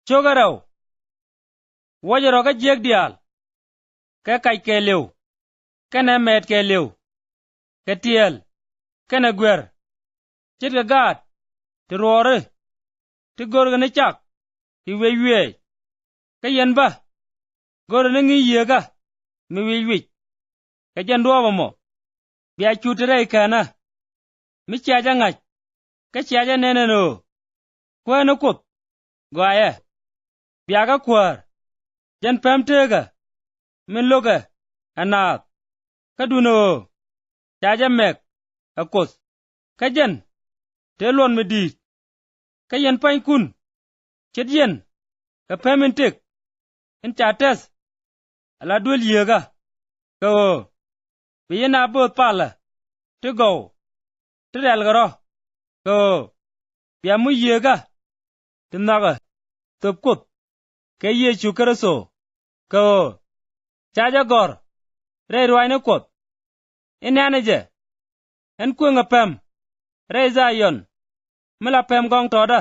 chogaraw wajaro ka jeg dial ka kai ke lew kana met ke lew ka tiel kana gwer chit ka gat ti rore ti gor ga ne chak ti we ka yen ba gor ne ngi ye ga mi we ka jan do mo bia chutere kana mi chaja ngach ka chaja nene no kwa no kup gwaye bia ga kwar jan pamtega min loga anat ka duno chaja mek akos ka jan telon mi di ka yen pain kun chet yen ka pamintek in chates ala dul yega ka bi yana bot pala te go te dal garo ka bia mu yega te naga top kut ka ye chukaraso ka chaja gor re ruaine kot inaneje en kuenga pem re zayon mala pem gong toda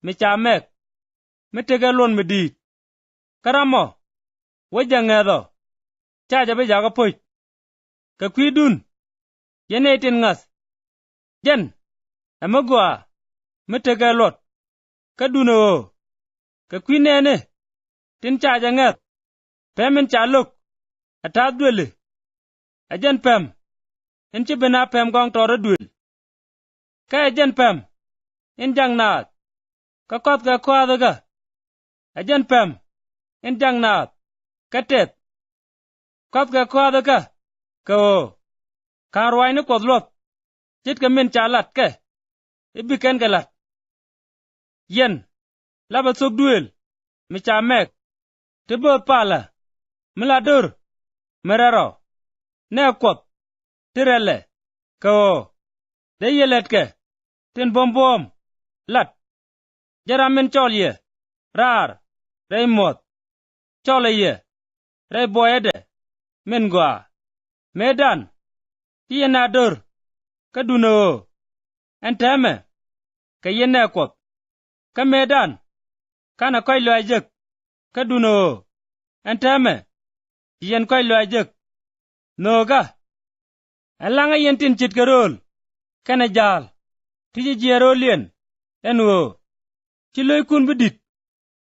mi chamek mi tegalon mi di karamo wajangedo chaja be jaga poy ka kwidun yene tin ngas jen amagwa mi tegalot kaduno ka kwinene tin chaja ngat pemin chaluk atadwele ajen pem en chibena pem gong tore dwel ka ajen pem in jang naat ka kot ka kwadaga ajen pem in jang naat ka tet kot ka kwadaga ka karwaine kodlot chit ka min chalat ke ibiken galat yen laba sok duel mi chamek tibo pala miladur meraro ne kot tirele ka de yelet ke tin bombom lat jaramin cholye rar reimot cholye rei boyede mingwa medan tienadur kaduno enteme ka yene kot ka medan kana koy loajek kaduno enteme yen koy loajek noga alanga yentin chit karol kana jal tiji jerolien enwo chiloy kun bidit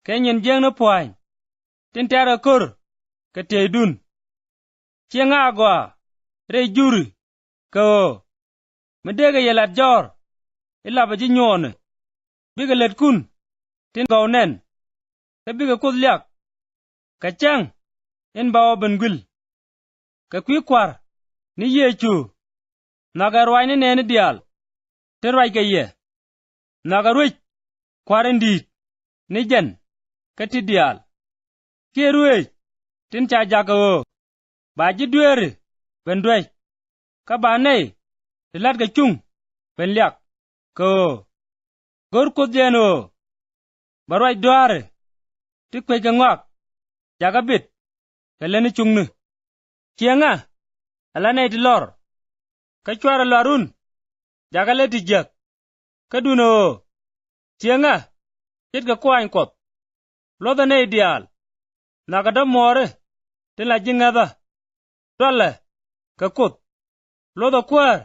kenyen jeng no poany tin tara kor ka teydun chienga agwa re juri ka medega yelat jor ilaba ji nyone biga let kun tin gawnen ka biga kudlyak ka chang in bawo bengul ka kwikwar ni yechu nagarwai ni nene dial terwai ka ye nagarwich kwarendi ni jen ka ti dial kierwe tin cha jago ba ji duere bendwai ka ba nei tilat ka chung benlyak ko gor kudjeno barwai duare ti kwe ka ngak jaga bit ka leni chungnu chienga ala nei ti lor ka chwara larun jaga leti jak ka duno chienga tit ka kwany kot loda nei dial nagada more ti la jingada dole ka kut loda kwar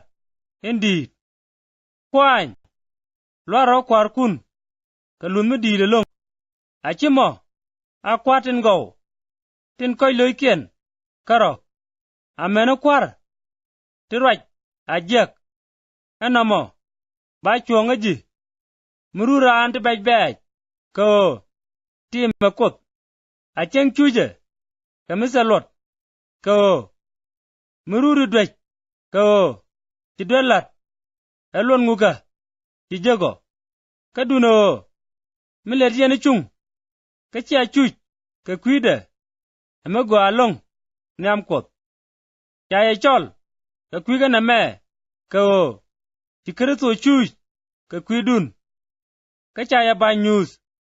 indi kwany lwaro kwar kun ka lunmi dile long achimo akwatin gow tin koy loikien karo ameno kwar ti rwach ajek enamo ba chuonga ji murura anti bej ko tim makut acheng chuje kamisalot ko mururu dwech ko tidwelat elon nguga tijego kaduno milet yeni chung kachi achuch ka kwide amego along nyam kot chaye chol ka kwiga na me ko tikreto chuch ka kwidun kachaya ba news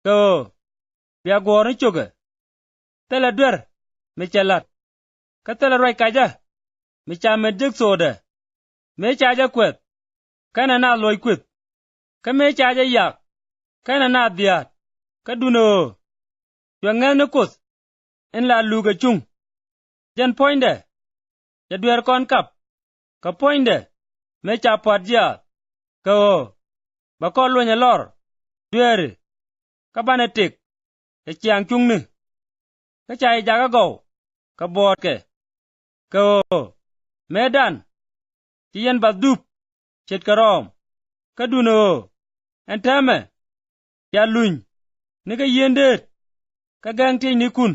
ko bia gore choge tela dwer michelat ka tela roi kaja michame dik sode me chaja kwet kana na loy kwet ka me chaja yak kana na diat ka duno jwa ngene kus en la luga chung jen poinde ja dwer kon kap ka poinde me cha pot ja ka o ba ko lunya lor dwere ka bane tik ka chiang chung ni ka chai ja ga go ka bot ke ka o medan ti yen ba dup chet ka rom ka duno en teme ya luny ni ka yendet ka gang ti ni kun